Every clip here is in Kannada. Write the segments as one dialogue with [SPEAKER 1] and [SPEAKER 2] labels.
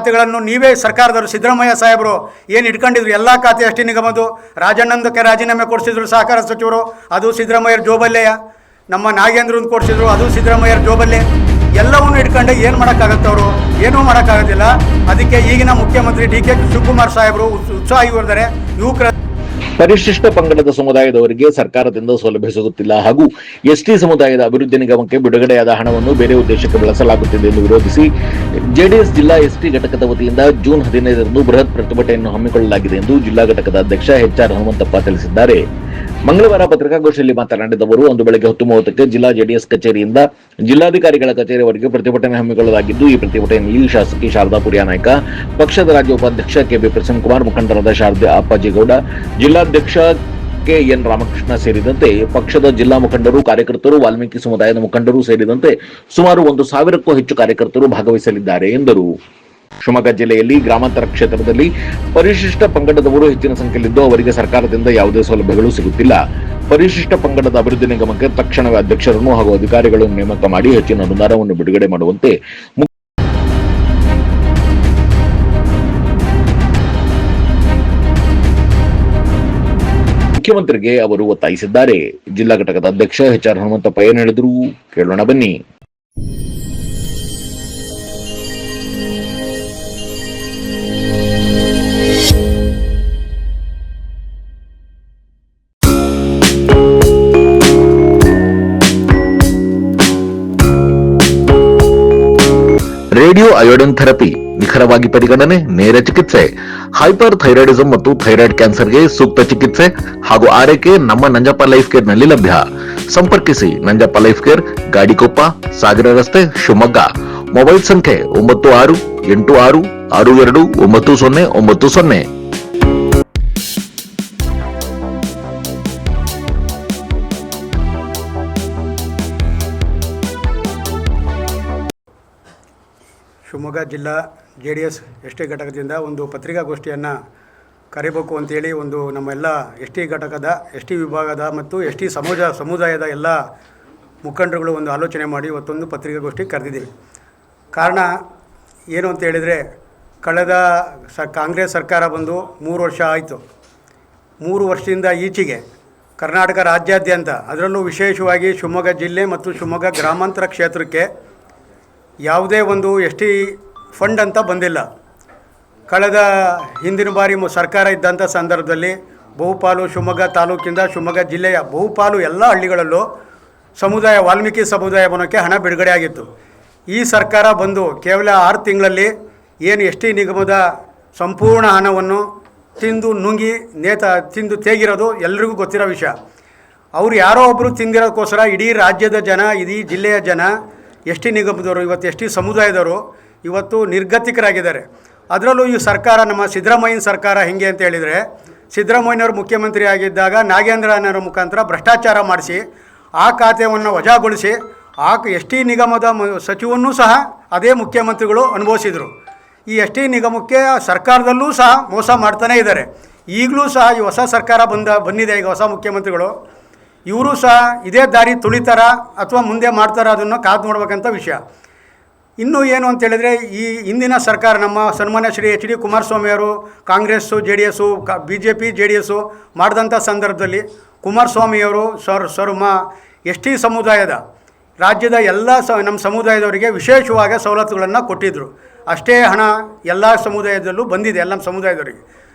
[SPEAKER 1] ಖಾತೆಗಳನ್ನು ನೀವೇ ಸರ್ಕಾರದವರು ಸಿದ್ದರಾಮಯ್ಯ ಸಾಹೇಬರು ಏನು ಇಟ್ಕೊಂಡಿದ್ರು ಎಲ್ಲ ಖಾತೆ ಎಸ್ ಟಿ ನಿಗಮದು. ರಾಜಣ್ಣಂದಕ್ಕೆ ರಾಜೀನಾಮೆ ಕೊಡಿಸಿದ್ರು ಸಹಕಾರ ಸಚಿವರು, ಅದು ಸಿದ್ದರಾಮಯ್ಯರ ಜೋಬಲ್ಲೆಯ. ನಮ್ಮ ನಾಗೇಂದ್ರನ್ ಕೊಡಿಸಿದ್ರು, ಅದು ಸಿದ್ದರಾಮಯ್ಯರ ಜೋಬಲ್ಲೆ. ಎಲ್ಲವನ್ನೂ ಇಟ್ಕೊಂಡು ಏನು ಮಾಡೋಕ್ಕಾಗತ್ತೆ? ಅವರು ಏನೂ ಮಾಡೋಕ್ಕಾಗೋದಿಲ್ಲ. ಅದಕ್ಕೆ ಈಗಿನ ಮುಖ್ಯಮಂತ್ರಿ ಡಿ ಕೆ ಶಿವಕುಮಾರ್ ಸಾಹೇಬರು ಉತ್ಸಾಹಿಸಿದ್ದಾರೆ. ಯುವಕರ
[SPEAKER 2] ಪರಿಶಿಷ್ಟ ಪಂಗಡದ ಸಮುದಾಯದವರಿಗೆ ಸರ್ಕಾರದಿಂದ ಸೌಲಭ್ಯ ಸಿಗುತ್ತಿಲ್ಲ ಹಾಗೂ ಎಸ್ಟಿ ಸಮುದಾಯದ ಅಭಿವೃದ್ಧಿ ನಿಗಮಕ್ಕೆ ಬಿಡುಗಡೆಯಾದ ಹಣವನ್ನು ಬೇರೆ ಉದ್ದೇಶಕ್ಕೆ ಬಳಸಲಾಗುತ್ತಿದೆ ಎಂದು ವಿರೋಧಿಸಿ ಜೆಡಿಎಸ್ ಜಿಲ್ಲಾ ಎಸ್ಟಿ ಘಟಕದ ವತಿಯಿಂದ ಜೂನ್ 15ರಂದು ಬೃಹತ್ ಪ್ರತಿಭಟನೆಯನ್ನು ಹಮ್ಮಿಕೊಳ್ಳಲಾಗಿದೆ ಎಂದು ಜಿಲ್ಲಾ ಘಟಕದ ಅಧ್ಯಕ್ಷ HR ಹನುಮಂತಪ್ಪ ತಿಳಿಸಿದ್ದಾರೆ. ಮಂಗಳವಾರ ಪತ್ರಿಕಾಗೋಷ್ಠಿಯಲ್ಲಿ ಮಾತನಾಡಿದ ಅವರು, ಅಂದು ಬೆಳಗ್ಗೆ 10:30ಕ್ಕೆ ಜಿಲ್ಲಾ ಜೆಡಿಎಸ್ ಕಚೇರಿಯಿಂದ ಜಿಲ್ಲಾಧಿಕಾರಿಗಳ ಕಚೇರಿವರೆಗೆ ಪ್ರತಿಭಟನೆ ಹಮ್ಮಿಕೊಳ್ಳಲಾಗಿದ್ದು, ಈ ಪ್ರತಿಭಟನೆಯಲ್ಲಿ ಶಾಸಕಿ ಶಾರದಾ ಪುರಿಯಾನಾಯ್ಕ, ಪಕ್ಷದ ರಾಜ್ಯ ಉಪಾಧ್ಯಕ್ಷ ಕೆಬಿ ಪ್ರಸನ್ನಕುಮಾರ್, ಮುಖಂಡರಾದ ಶಾರದಾ ಅಪ್ಪಾಜಿಗೌಡ, ಜಿಲ್ಲಾಧ್ಯಕ್ಷ KN ರಾಮಕೃಷ್ಣ ಸೇರಿದಂತೆ ಪಕ್ಷದ ಜಿಲ್ಲಾ ಮುಖಂಡರು, ಕಾರ್ಯಕರ್ತರು, ವಾಲ್ಮೀಕಿ ಸಮುದಾಯದ ಮುಖಂಡರು ಸೇರಿದಂತೆ ಸುಮಾರು 1,000ಕ್ಕೂ ಹೆಚ್ಚು ಕಾರ್ಯಕರ್ತರು ಭಾಗವಹಿಸಲಿದ್ದಾರೆ ಎಂದರು. ಶಿವಮೊಗ್ಗ ಜಿಲ್ಲೆಯಲ್ಲಿ ಗ್ರಾಮಾಂತರ ಕ್ಷೇತ್ರದಲ್ಲಿ ಪರಿಶಿಷ್ಟ ಪಂಗಡದವರು ಹೆಚ್ಚಿನ ಸಂಖ್ಯೆಯಲ್ಲಿದ್ದು ಅವರಿಗೆ ಸರ್ಕಾರದಿಂದ ಯಾವುದೇ ಸೌಲಭ್ಯಗಳು ಸಿಗುತ್ತಿಲ್ಲ. ಪರಿಶಿಷ್ಟ ಪಂಗಡದ ಅಭಿವೃದ್ಧಿ ನಿಗಮಕ್ಕೆ ತಕ್ಷಣವೇ ಅಧ್ಯಕ್ಷರನ್ನು ಹಾಗೂ ಅಧಿಕಾರಿಗಳನ್ನು ನೇಮಕ ಮಾಡಿ ಹೆಚ್ಚಿನ ಅನುದಾನವನ್ನು ಬಿಡುಗಡೆ ಮಾಡುವಂತೆ ಮುಖ್ಯಮಂತ್ರಿಗೆ ಅವರು ಒತ್ತಾಯಿಸಿದ್ದಾರೆ. ಜಿಲ್ಲಾ ಘಟಕದ ಅಧ್ಯಕ್ಷ HR ಹನುಮಂತಪ್ಪ ಏನು ಹೇಳಿದ್ರು ಕೇಳೋಣ ಬನ್ನಿ. ರೇಡಿಯೋ ಅಯೋಡಿನ್ ಥೆರಪಿ ನಿಖರವಾಗಿ ಪರಿಗಣನೆ, ನೇರ ಚಿಕಿತ್ಸೆ, ಹೈಪರ್ ಥೈರಾಯ್ಡಿಸಂ ಮತ್ತು ಥೈರಾಯ್ಡ್ ಕ್ಯಾನ್ಸರ್ಗೆ ಸೂಕ್ತ ಚಿಕಿತ್ಸೆ ಹಾಗೂ ಆರೈಕೆ ನಮ್ಮ ನಂಜಪ್ಪ ಲೈಫ್ ಕೇರ್ ನಲ್ಲಿ ಲಭ್ಯ. ಸಂಪರ್ಕಿಸಿ ನಂಜಪ್ಪ ಲೈಫ್ ಕೇರ್, ಗಾಡಿಕೊಪ್ಪ, ಸಾಗರ ರಸ್ತೆ, ಶಿವಮೊಗ್ಗ. ಮೊಬೈಲ್ ಸಂಖ್ಯೆ 968626299090.
[SPEAKER 1] ಶಿವಮೊಗ್ಗ ಜಿಲ್ಲಾ JDS ST ಘಟಕದಿಂದ ಒಂದು ಪತ್ರಿಕಾಗೋಷ್ಠಿಯನ್ನು ಕರೆಯಬೇಕು ಅಂತೇಳಿ ಒಂದು ನಮ್ಮೆಲ್ಲ ST ಘಟಕದ ST ವಿಭಾಗದ ಮತ್ತು ST ಸಮುದಾಯದ ಎಲ್ಲ ಮುಖಂಡರುಗಳು ಒಂದು ಆಲೋಚನೆ ಮಾಡಿ ಇವತ್ತೊಂದು ಪತ್ರಿಕಾಗೋಷ್ಠಿ ಕರೆದಿದ್ದೀವಿ. ಕಾರಣ ಏನು ಅಂತ ಹೇಳಿದರೆ, ಕಳೆದ ಕಾಂಗ್ರೆಸ್ ಸರ್ಕಾರ ಬಂದು 3 ವರ್ಷ ಆಯಿತು. 3 ವರ್ಷದಿಂದ ಈಚೆಗೆ ಕರ್ನಾಟಕ ರಾಜ್ಯಾದ್ಯಂತ, ಅದರಲ್ಲೂ ವಿಶೇಷವಾಗಿ ಶಿವಮೊಗ್ಗ ಜಿಲ್ಲೆ ಮತ್ತು ಶಿವಮೊಗ್ಗ ಗ್ರಾಮಾಂತರ ಕ್ಷೇತ್ರಕ್ಕೆ ಯಾವುದೇ ಒಂದು ST ಫಂಡ್ ಅಂತ ಬಂದಿಲ್ಲ. ಕಳೆದ ಹಿಂದಿನ ಬಾರಿ ಸರ್ಕಾರ ಇದ್ದಂಥ ಸಂದರ್ಭದಲ್ಲಿ ಬಹುಪಾಲು ಶಿವಮೊಗ್ಗ ತಾಲೂಕಿಂದ ಶಿವಮೊಗ್ಗ ಜಿಲ್ಲೆಯ ಬಹುಪಾಲು ಎಲ್ಲ ಹಳ್ಳಿಗಳಲ್ಲೂ ವಾಲ್ಮೀಕಿ ಸಮುದಾಯ ಭವನಕ್ಕೆ ಹಣ ಬಿಡುಗಡೆ ಆಗಿತ್ತು. ಈ ಸರ್ಕಾರ ಬಂದು ಕೇವಲ 6 ತಿಂಗಳಲ್ಲಿ ಏನು ST ನಿಗಮದ ಸಂಪೂರ್ಣ ಹಣವನ್ನು ತಿಂದು ತೇಗಿರೋದು ಎಲ್ರಿಗೂ ಗೊತ್ತಿರೋ ವಿಷಯ. ಅವರು ಯಾರೋ ಒಬ್ಬರು ತಿಂದಿರೋದಕ್ಕೋಸ್ಕರ ಇಡೀ ರಾಜ್ಯದ ಜನ, ಇಡೀ ಜಿಲ್ಲೆಯ ಜನ, ST ನಿಗಮದವರು, ಇವತ್ತು ST ಸಮುದಾಯದವರು ಇವತ್ತು ನಿರ್ಗತಿಕರಾಗಿದ್ದಾರೆ. ಅದರಲ್ಲೂ ಈ ಸರ್ಕಾರ, ನಮ್ಮ ಸಿದ್ದರಾಮಯ್ಯನ ಸರ್ಕಾರ ಹೆಂಗೆ ಅಂತ ಹೇಳಿದರೆ, ಸಿದ್ದರಾಮಯ್ಯನವರು ಮುಖ್ಯಮಂತ್ರಿ ಆಗಿದ್ದಾಗ ನಾಗೇಂದ್ರನವರ ಮುಖಾಂತರ ಭ್ರಷ್ಟಾಚಾರ ಮಾಡಿಸಿ ಆ ಖಾತೆಯನ್ನು ವಜಾಗೊಳಿಸಿ ST ನಿಗಮದ ಸಚಿವನ್ನೂ ಸಹ ಅದೇ ಮುಖ್ಯಮಂತ್ರಿಗಳು ಅನುಭವಿಸಿದರು. ಈ ST ನಿಗಮಕ್ಕೆ ಸರ್ಕಾರದಲ್ಲೂ ಸಹ ಮೋಸ ಮಾಡ್ತಾನೇ ಇದ್ದಾರೆ. ಈಗಲೂ ಸಹ ಈ ಹೊಸ ಸರ್ಕಾರ ಬಂದಿದೆ, ಈಗ ಹೊಸ ಮುಖ್ಯಮಂತ್ರಿಗಳು, ಇವರು ಸಹ ಇದೇ ದಾರಿ ತುಳಿತಾರ ಅಥವಾ ಮುಂದೆ ಮಾಡ್ತಾರ, ಅದನ್ನು ಕಾದು ನೋಡ್ಬೇಕಂತ ವಿಷಯ. ಇನ್ನೂ ಏನು ಅಂತೇಳಿದರೆ, ಈ ಹಿಂದಿನ ಸರ್ಕಾರ ನಮ್ಮ ಸನ್ಮಾನ್ಯ ಶ್ರೀ HD ಕುಮಾರಸ್ವಾಮಿಯವರು ಕಾಂಗ್ರೆಸ್ಸು JDS BJP JDS ಮಾಡಿದಂಥ ಸಂದರ್ಭದಲ್ಲಿ ಕುಮಾರಸ್ವಾಮಿಯವರು ST ಸಮುದಾಯದ ರಾಜ್ಯದ ಎಲ್ಲ ನಮ್ಮ ಸಮುದಾಯದವರಿಗೆ ವಿಶೇಷವಾಗಿ ಸವಲತ್ತುಗಳನ್ನು ಕೊಟ್ಟಿದ್ದರು. ಅಷ್ಟೇ ಹಣ ಎಲ್ಲ ಸಮುದಾಯದಲ್ಲೂ ಬಂದಿದೆ. ಎಲ್ಲ ಸಮುದಾಯದವರಿಗೆ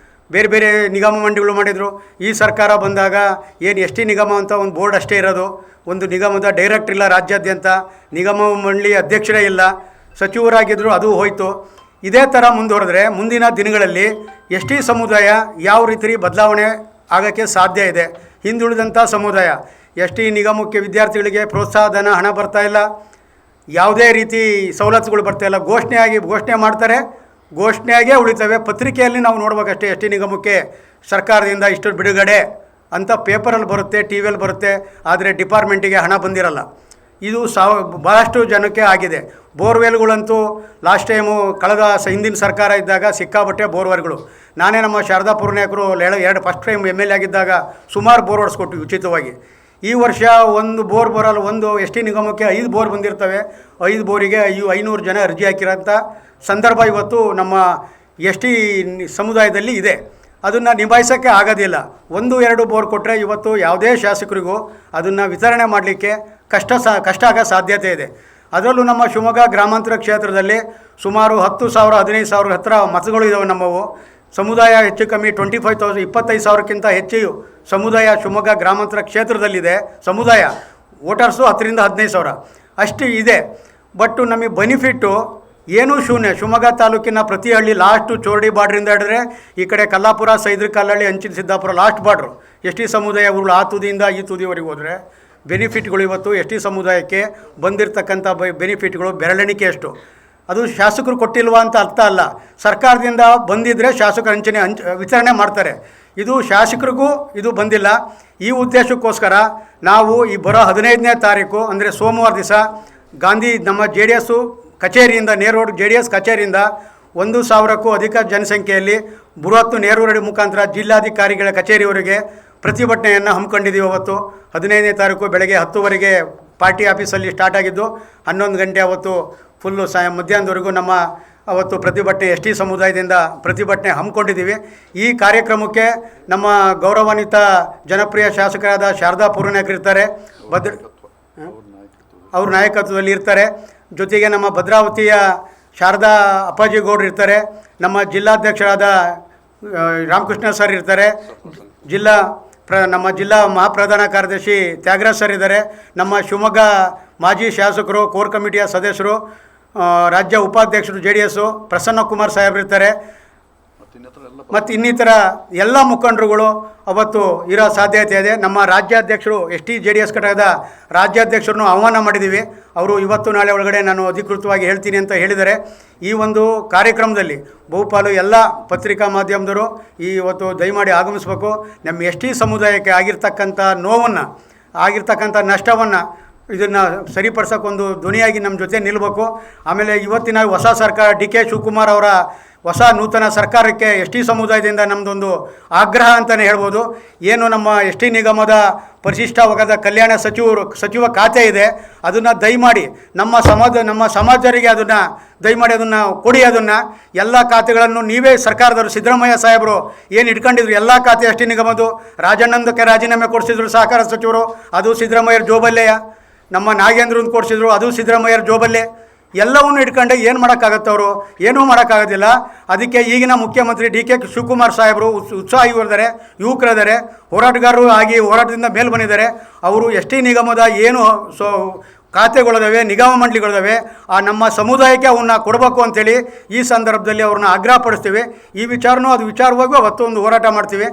[SPEAKER 1] ಬೇರೆ ಬೇರೆ ನಿಗಮ ಮಂಡಳಿಗಳು ಮಾಡಿದರು. ಈ ಸರ್ಕಾರ ಬಂದಾಗ ಏನು ST ನಿಗಮ ಅಂತ ಒಂದು ಬೋರ್ಡ್ ಅಷ್ಟೇ ಇರೋದು, ಒಂದು ನಿಗಮದ ಡೈರೆಕ್ಟರ್ ಇಲ್ಲ, ರಾಜ್ಯಾದ್ಯಂತ ನಿಗಮ ಮಂಡಳಿ ಅಧ್ಯಕ್ಷರೇ ಇಲ್ಲ, ಸಚಿವರಾಗಿದ್ದರು, ಅದು ಹೋಯಿತು. ಇದೇ ಥರ ಮುಂದುವರೆದ್ರೆ ಮುಂದಿನ ದಿನಗಳಲ್ಲಿ ST ಸಮುದಾಯ ಯಾವ ರೀತಿ ಬದಲಾವಣೆ ಆಗೋಕ್ಕೆ ಸಾಧ್ಯ ಇದೆ. ಹಿಂದುಳಿದಂಥ ಸಮುದಾಯ ST ನಿಗಮಕ್ಕೆ ವಿದ್ಯಾರ್ಥಿಗಳಿಗೆ ಪ್ರೋತ್ಸಾಹಧನ ಹಣ ಬರ್ತಾಯಿಲ್ಲ, ಯಾವುದೇ ರೀತಿ ಸವಲತ್ತುಗಳು ಬರ್ತಾಯಿಲ್ಲ. ಘೋಷಣೆ ಮಾಡ್ತಾರೆ, ಘೋಷಣೆಯಾಗೇ ಉಳಿತವೆ. ಪತ್ರಿಕೆಯಲ್ಲಿ ನಾವು ನೋಡ್ಬೇಕಷ್ಟೇ, ST ನಿಗಮಕ್ಕೆ ಸರ್ಕಾರದಿಂದ ಇಷ್ಟು ಬಿಡುಗಡೆ ಅಂತ ಪೇಪರಲ್ಲಿ ಬರುತ್ತೆ, TVಯಲ್ಲಿ ಬರುತ್ತೆ, ಆದರೆ ಡಿಪಾರ್ಟ್ಮೆಂಟಿಗೆ ಹಣ ಬಂದಿರಲ್ಲ. ಇದು ಭಾಳಷ್ಟು ಜನಕ್ಕೆ ಆಗಿದೆ. ಬೋರ್ವೆಲ್ಗಳಂತೂ ಲಾಸ್ಟ್ ಟೈಮು ಕಳೆದ ಹಿಂದಿನ ಸರ್ಕಾರ ಇದ್ದಾಗ ಸಿಕ್ಕಾಬಟ್ಟೆ ಬೋರ್ವೆಲ್ಗಳು. ನಾನೇ ನಮ್ಮ ಶಾರದಾ ಪುರನಾಯಕರು ಫಸ್ಟ್ ಟೈಮ್ MLA ಆಗಿದ್ದಾಗ ಸುಮಾರು ಬೋರ್ ಹೊಡೆಸ್ಕೊಟ್ವಿ ಉಚಿತವಾಗಿ. ಈ ವರ್ಷ ಒಂದು ಬೋರ್ ಬರಲ್ಲ, ಒಂದು ಎಸ್ ಟಿ ನಿಗಮಕ್ಕೆ 5 ಬೋರ್ ಬಂದಿರ್ತವೆ. 5 ಬೋರಿಗೆ 500 ಜನ ಅರ್ಜಿ ಹಾಕಿರೋಂಥ ಸಂದರ್ಭ ಇವತ್ತು ನಮ್ಮ ಎಸ್ ಟಿ ಸಮುದಾಯದಲ್ಲಿ ಇದೆ. ಅದನ್ನು ನಿಭಾಯಿಸೋಕ್ಕೆ ಆಗೋದಿಲ್ಲ. 1-2 ಬೋರ್ ಕೊಟ್ಟರೆ ಇವತ್ತು ಯಾವುದೇ ಶಾಸಕರಿಗೂ ಅದನ್ನು ವಿತರಣೆ ಮಾಡಲಿಕ್ಕೆ ಕಷ್ಟ ಆಗೋ ಸಾಧ್ಯತೆ ಇದೆ. ಅದರಲ್ಲೂ ನಮ್ಮ ಶಿವಮೊಗ್ಗ ಗ್ರಾಮಾಂತರ ಕ್ಷೇತ್ರದಲ್ಲಿ ಸುಮಾರು 10,000 15,000 ಹತ್ತಿರ ಮತಗಳು ಇದ್ದಾವೆ ನಮ್ಮವು. ಸಮುದಾಯ ಹೆಚ್ಚು ಕಮ್ಮಿ 25,000ಕ್ಕಿಂತ ಹೆಚ್ಚು ಸಮುದಾಯ ಶಿವಮೊಗ್ಗ ಗ್ರಾಮಾಂತರ ಕ್ಷೇತ್ರದಲ್ಲಿದೆ. ಸಮುದಾಯ ವೋಟರ್ಸು 10ರಿಂದ 15,000 ಅಷ್ಟು ಇದೆ. ಬಟ್ ನಮಗೆ ಬೆನಿಫಿಟ್ಟು ಏನೂ ಶೂನ್ಯ. ಶಿವಮೊಗ್ಗ ತಾಲೂಕಿನ ಪ್ರತಿ ಹಳ್ಳಿ ಲಾಸ್ಟು ಚೋರಡಿ ಬಾರ್ಡ್ರಿಂದ ಹಿಡಿದ್ರೆ ಈ ಕಡೆ ಕಲ್ಲಾಪುರ, ಸೈದ್ರಕಲ್ಲಹಳ್ಳಿ, ಅಂಚಿನ Siddapura last border S T ಸಮುದಾಯ ಊರುಗಳು ಆ ತುದಿಯಿಂದ ಈ ತುದಿವರೆಗೆ ಹೋದರೆ ಬೆನಿಫಿಟ್ಗಳು ಇವತ್ತು ಎಸ್ ಟಿ ಸಮುದಾಯಕ್ಕೆ ಬಂದಿರತಕ್ಕಂಥ ಬೆನಿಫಿಟ್ಗಳು ಬೆರಳೆಣಿಕೆಯಷ್ಟು. ಅದು ಶಾಸಕರು ಕೊಟ್ಟಿಲ್ವಾ ಅಂತ ಅರ್ಥ ಅಲ್ಲ. ಸರ್ಕಾರದಿಂದ ಬಂದಿದ್ದರೆ ಶಾಸಕರು ವಿತರಣೆ ಮಾಡ್ತಾರೆ. ಇದು ಶಾಸಕರಿಗೂ ಇದು ಬಂದಿಲ್ಲ. ಈ ಉದ್ದೇಶಕ್ಕೋಸ್ಕರ ನಾವು ಈ ಬರೋ 15ನೇ ತಾರೀಕು ಅಂದರೆ ಸೋಮವಾರ ದಿವಸ ಗಾಂಧಿ ನಮ್ಮ JDS ಕಚೇರಿಯಿಂದ ನೇರು ರೋಡ್ JDS ಕಚೇರಿಯಿಂದ 1,000ಕ್ಕೂ ಅಧಿಕ ಜನಸಂಖ್ಯೆಯಲ್ಲಿ ಬೃಹತ್ ನೇರು ರೋಡ್ ಮುಖಾಂತರ ಜಿಲ್ಲಾಧಿಕಾರಿಗಳ ಕಚೇರಿಯವರೆಗೆ ಪ್ರತಿಭಟನೆಯನ್ನು ಹಮ್ಮಿಕೊಂಡಿದ್ದೀವಿ. ಅವತ್ತು 15ನೇ ತಾರೀಕು ಬೆಳಗ್ಗೆ 10 ಪಾರ್ಟಿ ಆಫೀಸಲ್ಲಿ ಸ್ಟಾರ್ಟ್ ಆಗಿದ್ದು 11 ಗಂಟೆ ಅವತ್ತು ಫುಲ್ಲು ಮಧ್ಯಾಹ್ನದವರೆಗೂ ನಮ್ಮ ಅವತ್ತು ಪ್ರತಿಭಟನೆ ಎಸ್ ಟಿ ಸಮುದಾಯದಿಂದ ಪ್ರತಿಭಟನೆ ಹಮ್ಮಿಕೊಂಡಿದ್ದೀವಿ. ಈ ಕಾರ್ಯಕ್ರಮಕ್ಕೆ ನಮ್ಮ ಗೌರವಾನ್ವಿತ ಜನಪ್ರಿಯ ಶಾಸಕರಾದ ಶಾರದಾ ಪೂರ್ಣನಾಯಕರು ಇರ್ತಾರೆ, ಅವ್ರ ನಾಯಕತ್ವದಲ್ಲಿ ಇರ್ತಾರೆ. ಜೊತೆಗೆ ನಮ್ಮ ಭದ್ರಾವತಿಯ ಶಾರದಾ ಅಪ್ಪಾಜಿ ಗೌಡ್ರು ಇರ್ತಾರೆ, ನಮ್ಮ ಜಿಲ್ಲಾಧ್ಯಕ್ಷರಾದ ರಾಮಕೃಷ್ಣ ಸರ್ ಇರ್ತಾರೆ, ನಮ್ಮ ಜಿಲ್ಲಾ ಮಹಾಪ್ರಧಾನ ಕಾರ್ಯದರ್ಶಿ ತ್ಯಾಗರಾಜ್ ಸರ್ ಇದ್ದಾರೆ, ನಮ್ಮ ಶಿವಮೊಗ್ಗ ಮಾಜಿ ಶಾಸಕರು, ಕೋರ್ ಕಮಿಟಿಯ ಸದಸ್ಯರು, ರಾಜ್ಯ ಉಪಾಧ್ಯಕ್ಷರು JDS ಪ್ರಸನ್ನಕುಮಾರ್ ಸಾಹೇಬರಿರ್ತಾರೆ ಮತ್ತು ಇನ್ನಿತರ ಎಲ್ಲ ಮುಖಂಡರುಗಳು ಅವತ್ತು ಇರೋ ಸಾಧ್ಯತೆ ಇದೆ. ನಮ್ಮ ರಾಜ್ಯಾಧ್ಯಕ್ಷರು ST JDS ಘಟಕದ ರಾಜ್ಯಾಧ್ಯಕ್ಷರನ್ನು ಆಹ್ವಾನ ಮಾಡಿದ್ದೀವಿ. ಅವರು ಇವತ್ತು ನಾಳೆ ಒಳಗಡೆ ನಾನು ಅಧಿಕೃತವಾಗಿ ಹೇಳ್ತೀನಿ ಅಂತ ಹೇಳಿದ್ದಾರೆ. ಈ ಒಂದು ಕಾರ್ಯಕ್ರಮದಲ್ಲಿ ಬಹುಪಾಲು ಎಲ್ಲ ಪತ್ರಿಕಾ ಮಾಧ್ಯಮದವರು ಇವತ್ತು ದಯಮಾಡಿ ಆಗಮಿಸಬೇಕು. ನಮ್ಮ ST ಸಮುದಾಯಕ್ಕೆ ಆಗಿರ್ತಕ್ಕಂಥ ನೋವನ್ನು, ಆಗಿರ್ತಕ್ಕಂಥ ನಷ್ಟವನ್ನು ಇದನ್ನು ಸರಿಪಡಿಸೋಕ್ಕೊಂದು ಧ್ವನಿಯಾಗಿ ನಮ್ಮ ಜೊತೆ ನಿಲ್ಲಬೇಕು. ಆಮೇಲೆ ಇವತ್ತಿನ ಹೊಸ ಸರ್ಕಾರ DK ಶಿವಕುಮಾರ್ ಅವರ ಹೊಸ ನೂತನ ಸರ್ಕಾರಕ್ಕೆ ST ಸಮುದಾಯದಿಂದ ನಮ್ಮದೊಂದು ಆಗ್ರಹ ಅಂತಲೇ ಹೇಳ್ಬೋದು. ಏನು ನಮ್ಮ ST ನಿಗಮದ ಪರಿಶಿಷ್ಟ ವರ್ಗದ ಕಲ್ಯಾಣ ಸಚಿವ ಖಾತೆ ಇದೆ, ಅದನ್ನು ದಯಮಾಡಿ ನಮ್ಮ ಸಮಾಜರಿಗೆ ಅದನ್ನು ದಯಮಾಡಿ ಅದನ್ನು ಕೊಡಿ. ಅದನ್ನು ಎಲ್ಲ ಖಾತೆಗಳನ್ನು ನೀವೇ ಸರ್ಕಾರದವರು ಸಿದ್ದರಾಮಯ್ಯ ಸಾಹೇಬರು ಏನು ಇಟ್ಕೊಂಡಿದ್ರು ಎಲ್ಲ ಖಾತೆ ST ನಿಗಮದ್ದು ರಾಜಣ್ಣಂದಕ್ಕೆ ರಾಜೀನಾಮೆ ಕೊಡಿಸಿದ್ರು ಸಹಕಾರ ಸಚಿವರು, ಅದು ಸಿದ್ದರಾಮಯ್ಯರ ಜೋಬಲ್ಲೆಯ. ನಮ್ಮ ನಾಗೇಂದ್ರನ್ ಕೊಡಿಸಿದ್ರು, ಅದು ಸಿದ್ದರಾಮಯ್ಯರ ಜೋಬಲ್ಲೇ. ಎಲ್ಲವನ್ನೂ ಇಟ್ಕೊಂಡೆ ಏನು ಮಾಡೋಕ್ಕಾಗತ್ತವರು? ಏನೂ ಮಾಡೋಕ್ಕಾಗೋದಿಲ್ಲ. ಅದಕ್ಕೆ ಈಗಿನ ಮುಖ್ಯಮಂತ್ರಿ DK ಶಿವಕುಮಾರ್ ಸಾಹೇಬರು ಉತ್ಸಾಹಿಗಳಿದ್ದಾರೆ, ಯುವಕರಿದ್ದಾರೆ, ಹೋರಾಟಗಾರರು ಆಗಿ ಹೋರಾಟದಿಂದ ಮೇಲೆ ಬಂದಿದ್ದಾರೆ. ಅವರು ST ನಿಗಮದ ಏನು ಖಾತೆಗಳಿದಾವೆ, ನಿಗಮ ಮಂಡಳಿಗಳಿದಾವೆ, ಆ ನಮ್ಮ ಸಮುದಾಯಕ್ಕೆ ಅವನ್ನ ಕೊಡಬೇಕು ಅಂತೇಳಿ ಈ ಸಂದರ್ಭದಲ್ಲಿ ಅವ್ರನ್ನ ಆಗ್ರಹಪಡಿಸ್ತೀವಿ. ಈ ವಿಚಾರನೂ ಅದು ವಿಚಾರವಾಗಿ ಅವತ್ತು ಒಂದು ಹೋರಾಟ ಮಾಡ್ತೀವಿ.